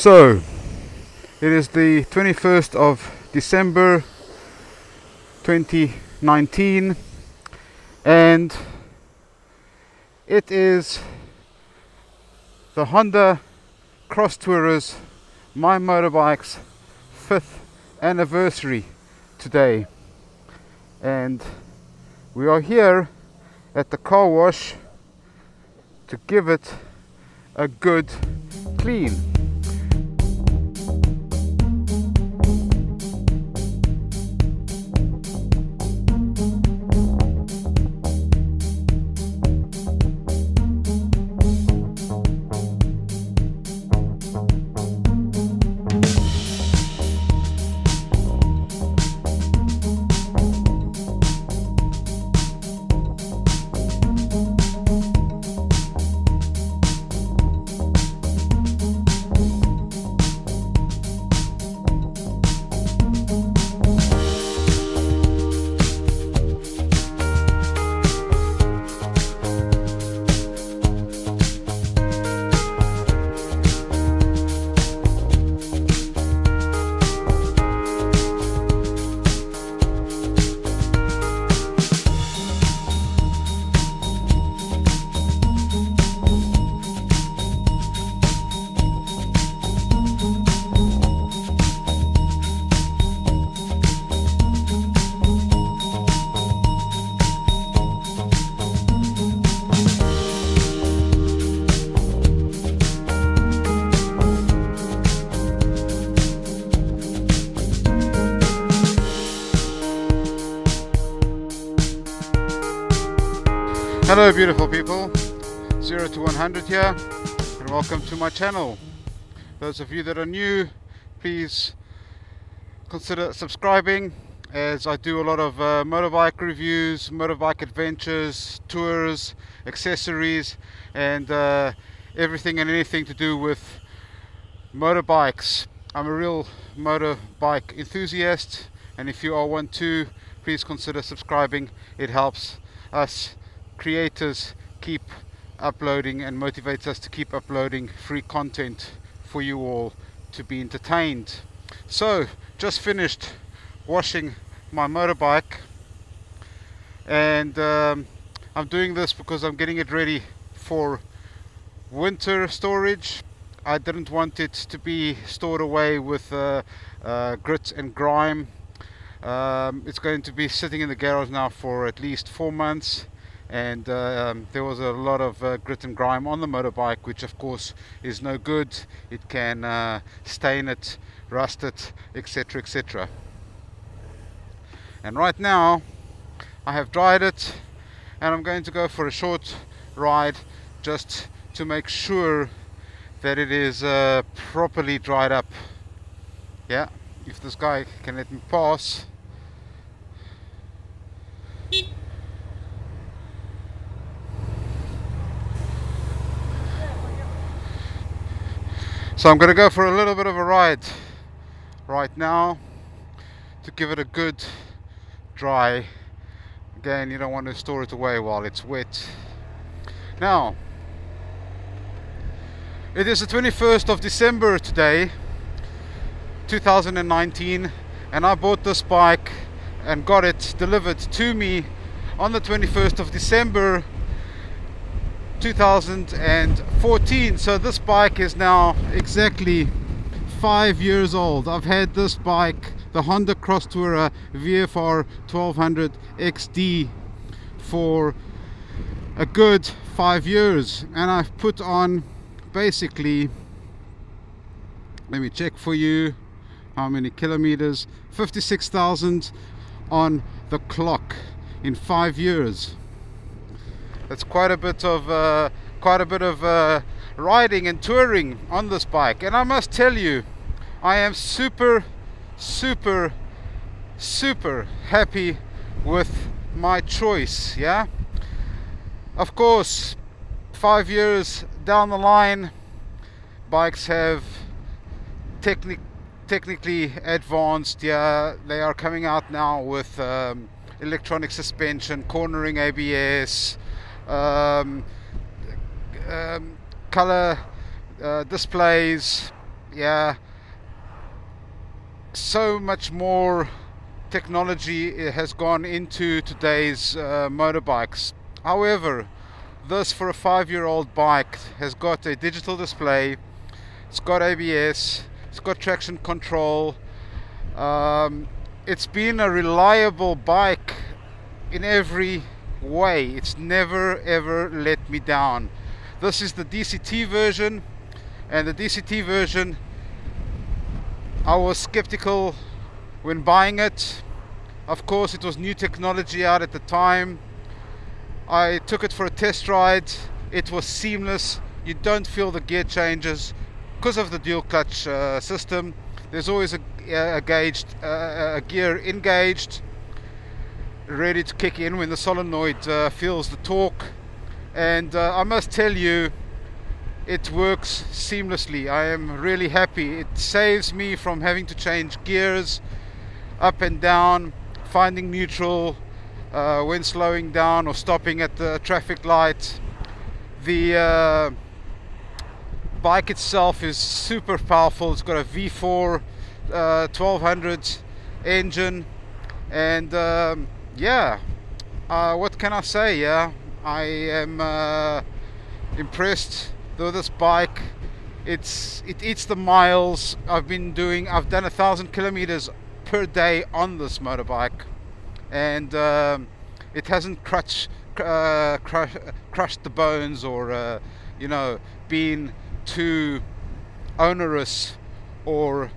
So it is the 21st of December 2019 and it is the Honda Crosstourer's My Motorbike's 5th anniversary today, and we are here at the car wash to give it a good clean. Hello beautiful people, 0 to 100 here, and welcome to my channel. Those of you that are new, please consider subscribing, as I do a lot of motorbike reviews, motorbike adventures, tours, accessories, and everything and anything to do with motorbikes. I'm a real motorbike enthusiast, and if you are one too, please consider subscribing. It helps us creators keep uploading and motivates us to keep uploading free content for you all to be entertained. So just finished washing my motorbike, and I'm doing this because I'm getting it ready for winter storage. I didn't want it to be stored away with grit and grime. It's going to be sitting in the garage now for at least 4 months. And there was a lot of grit and grime on the motorbike, which of course is no good. It can stain it, rust it, etc, etc. And right now I have dried it, and I'm going to go for a short ride just to make sure that it is properly dried up. Yeah, if this guy can let me pass. So I'm going to go for a little bit of a ride right now to give it a good dry. Again, you don't want to store it away while it's wet. Now, it is the 21st of December today, 2019, and I bought this bike and got it delivered to me on the 21st of December 2014. So this bike is now exactly 5 years old. I've had this bike, the Honda Crosstourer VFR 1200 XD, for a good 5 years, and I've put on basically, let me check for you how many kilometers, 56,000 on the clock in 5 years. That's quite a bit of riding and touring on this bike, and I must tell you, I am super happy with my choice. Yeah, of course, 5 years down the line, bikes have technically advanced. Yeah, they are coming out now with electronic suspension, cornering ABS, color displays, yeah, so much more technology has gone into today's motorbikes. However, this, for a 5-year-old bike, has got a digital display, it's got ABS, it's got traction control. It's been a reliable bike in every way. It's never ever let me down. This is the DCT version, and the DCT version, I was skeptical when buying it. Of course, it was new technology out at the time. I took it for a test ride. It was seamless. You don't feel the gear changes because of the dual clutch system. There's always a gear engaged, ready to kick in when the solenoid feels the torque. And I must tell you, it works seamlessly. I am really happy. It saves me from having to change gears up and down, finding neutral when slowing down or stopping at the traffic light. The bike itself is super powerful. It's got a V4 1200 engine, and yeah, what can I say? Yeah, I am impressed with this bike. It eats the miles. I've done 1,000 kilometers per day on this motorbike, and it hasn't crushed the bones, or you know, been too onerous or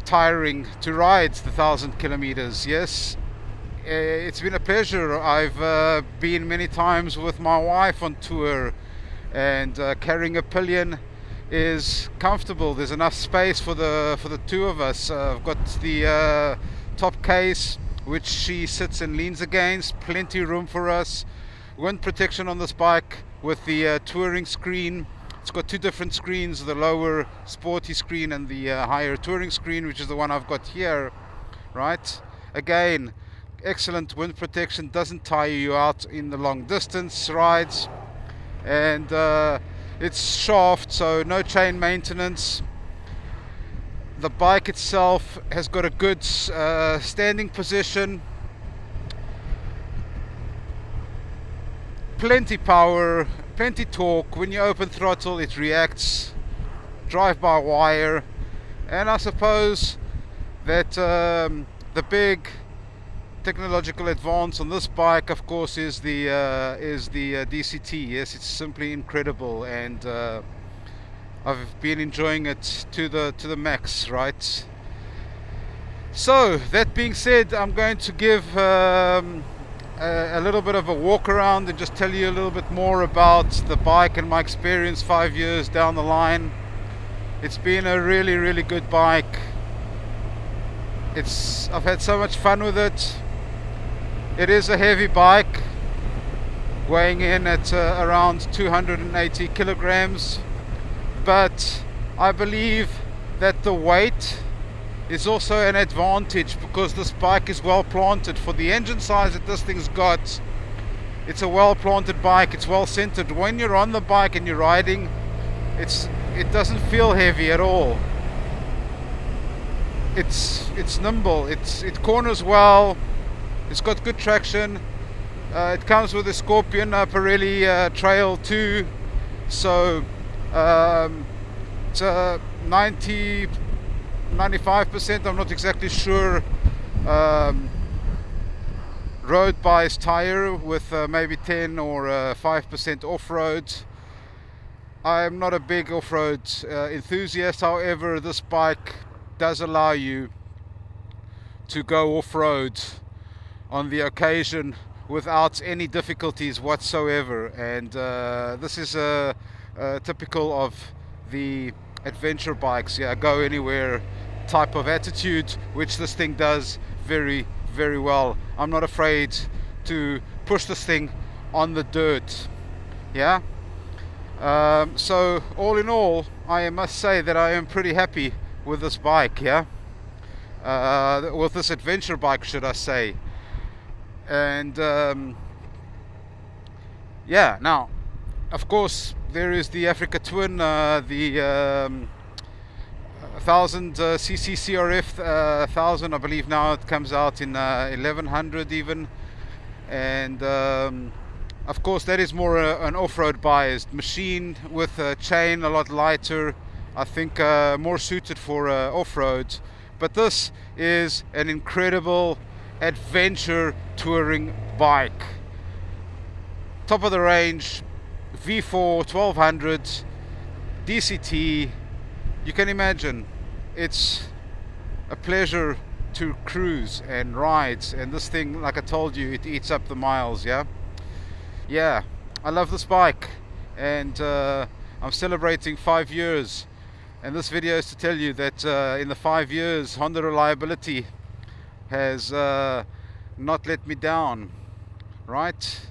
tiring to ride the 1,000 kilometers. Yes, it's been a pleasure. I've been many times with my wife on tour, and carrying a pillion is comfortable. There's enough space for the two of us. I've got the top case which she sits and leans against, plenty room for us. Wind protection on this bike with the touring screen. It's got two different screens, the lower sporty screen and the higher touring screen, which is the one I've got here, right? Again, excellent wind protection, doesn't tire you out in the long distance rides. And it's shaft, so no chain maintenance. The bike itself has got a good standing position, plenty power, plenty torque. When you open throttle, it reacts drive-by-wire. And I suppose that the big technological advance on this bike, of course, is the DCT. Yes, it's simply incredible, and I've been enjoying it to the max, right? So that being said, I'm going to give a little bit of a walk around and just tell you a little bit more about the bike and my experience 5 years down the line. It's been a really good bike. I've had so much fun with it. It is a heavy bike, weighing in at around 280 kilograms, but I believe that the weight is also an advantage, because this bike is well planted. For the engine size that this thing's got, it's a well planted bike. It's well centered. When you're on the bike and you're riding, it doesn't feel heavy at all. It's nimble. It corners well. It's got good traction. It comes with a Scorpion Pirelli Trail 2, so it's 95%, I'm not exactly sure, road bias tire with maybe 10 or 5% off-road. I'm not a big off-road enthusiast. However, this bike does allow you to go off-road on the occasion without any difficulties whatsoever, and this is typical of the adventure bikes, yeah, go anywhere type of attitude, which this thing does very well. I'm not afraid to push this thing on the dirt, yeah. So all in all, I must say that I am pretty happy with this bike, yeah, with this adventure bike, should I say. And yeah, now of course there is the Africa Twin, the 1000 cc CRF 1000, I believe now it comes out in 1100 even, and of course that is more an off-road biased machine with a chain, a lot lighter, I think more suited for off-road. But this is an incredible adventure touring bike, top of the range, V4 1200 DCT. You can imagine it's a pleasure to cruise and rides, and this thing, like I told you, it eats up the miles. Yeah, I love this bike, and I'm celebrating 5 years, and this video is to tell you that in the 5 years Honda reliability has not let me down, right?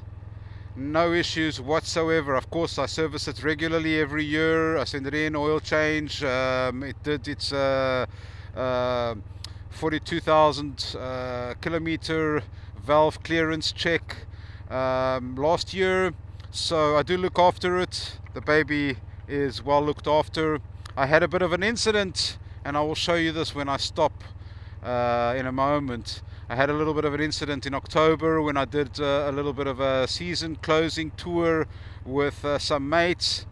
No issues whatsoever. Of course I service it regularly every year. I send it in, oil change. It did its 42,000 kilometer valve clearance check last year, so I do look after it. The baby is well looked after. I had a bit of an incident, and I will show you this when I stop in a moment. I had a little bit of an incident in October when I did a little bit of a season closing tour with some mates.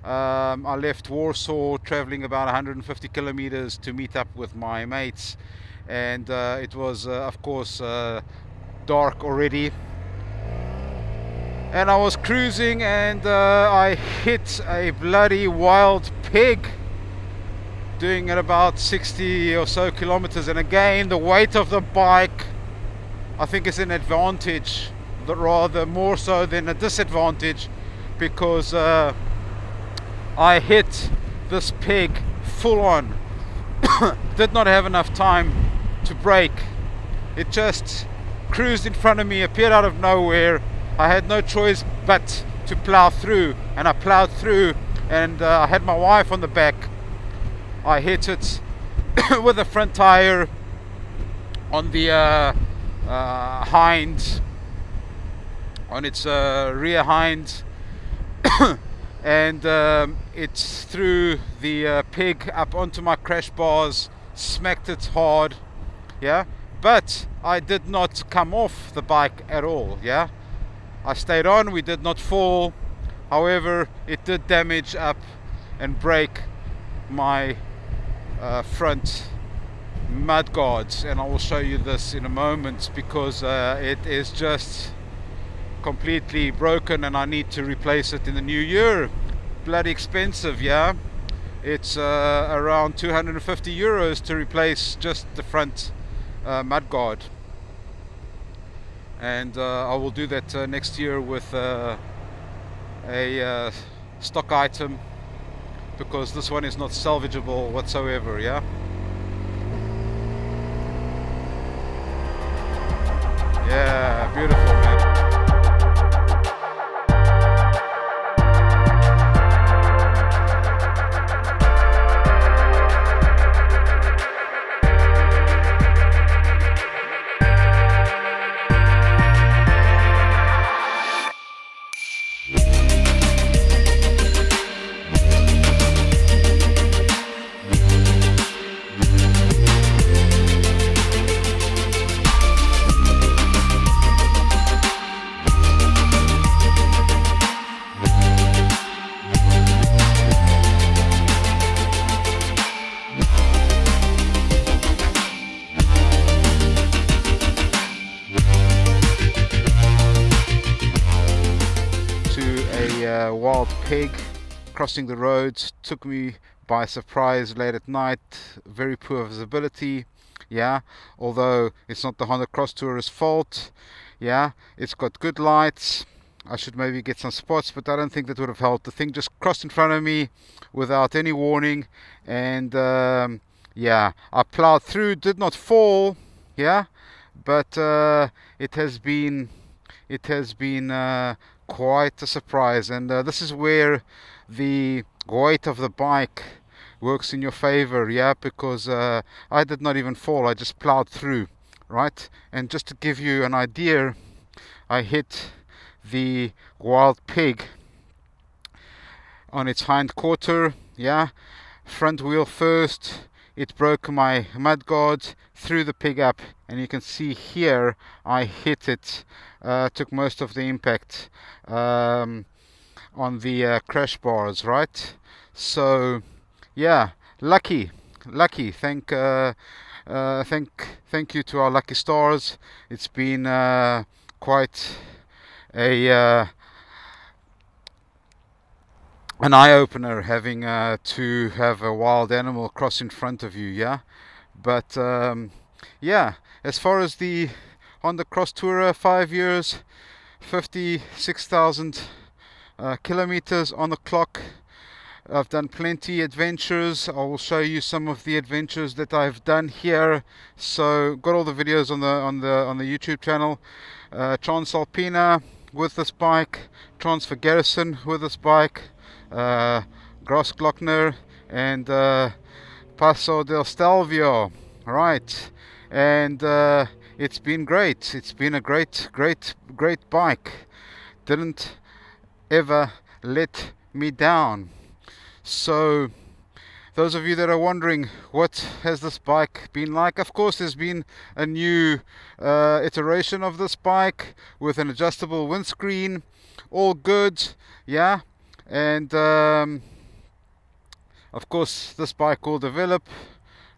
I left Warsaw traveling about 150 kilometers to meet up with my mates, and it was of course dark already, and I was cruising, and I hit a bloody wild pig doing at about 60 or so kilometers. And again, the weight of the bike, I think, is an advantage, but rather more so than a disadvantage, because I hit this pig full on. Did not have enough time to brake. It just cruised in front of me, appeared out of nowhere. I had no choice but to plow through, and I plowed through, and I had my wife on the back. I hit it with the front tire on the hind, on its rear hind, and it threw the pig up onto my crash bars, smacked it hard. Yeah, but I did not come off the bike at all. Yeah, I stayed on, we did not fall. However, it did damage up and break my front mud guards, and I will show you this in a moment, because it is just completely broken and I need to replace it in the new year. Bloody expensive. Yeah, it's around 250 euros to replace just the front mud guard, and I will do that next year with a stock item, because this one is not salvageable whatsoever. Yeah, yeah, beautiful, man. Wild pig crossing the roads took me by surprise late at night. Very poor visibility. Yeah, although it's not the Honda Crosstourer's fault. Yeah, it's got good lights. I should maybe get some spots, but I don't think that would have helped. The thing just crossed in front of me without any warning, and yeah, I plowed through, did not fall. Yeah, but it has been quite a surprise, and this is where the weight of the bike works in your favor. Yeah, because I did not even fall, I just plowed through, right? And just to give you an idea, I hit the wild pig on its hind quarter, yeah, front wheel first. It broke my mudguard through the pig up, and you can see here I hit it, took most of the impact on the crash bars, right? So yeah, lucky. Thank you to our lucky stars. It's been quite a an eye-opener having to have a wild animal cross in front of you, yeah. But yeah, as far as the Honda Crosstourer, 5 years, 56,000 kilometers on the clock. I've done plenty adventures. I will show you some of the adventures that I've done here. So got all the videos on the YouTube channel. Transalpina with this bike, Transfer with this bike, Grossglockner, and Passo del Stelvio, right? And it's been great. It's been a great bike. Didn't ever let me down. So those of you that are wondering what has this bike been like, of course there's been a new iteration of this bike with an adjustable windscreen, all good, yeah. And of course this bike will develop,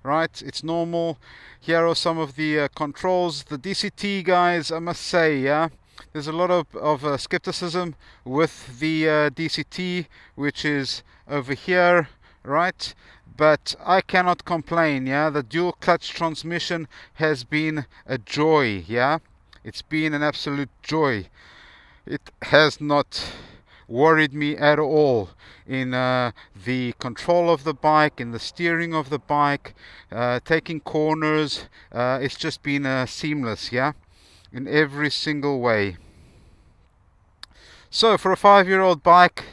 right? It's normal. Here are some of the controls. The DCT, guys, I must say, yeah, there's a lot of skepticism with the DCT, which is over here, right? But I cannot complain, yeah. The dual clutch transmission has been a joy, yeah. It's been an absolute joy. It has not worried me at all in the control of the bike, in the steering of the bike, taking corners. It's just been seamless, yeah, in every single way. So for a 5-year-old bike,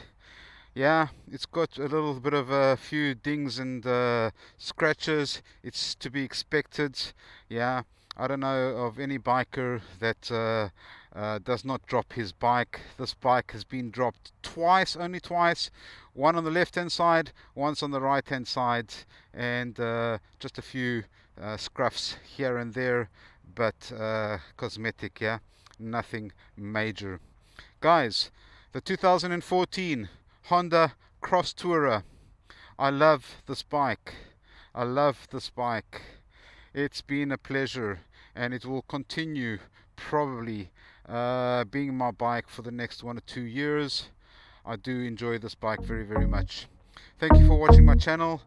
yeah, it's got a little bit of a few dings and scratches. It's to be expected, yeah. I don't know of any biker that does not drop his bike. This bike has been dropped twice, only twice. One on the left hand side, once on the right hand side, and just a few scruffs here and there, but cosmetic, yeah, nothing major. Guys, the 2014 Honda Crosstourer. I love this bike. I love this bike. It's been a pleasure, and it will continue probably being my bike for the next 1 or 2 years. I do enjoy this bike very much. Thank you for watching my channel.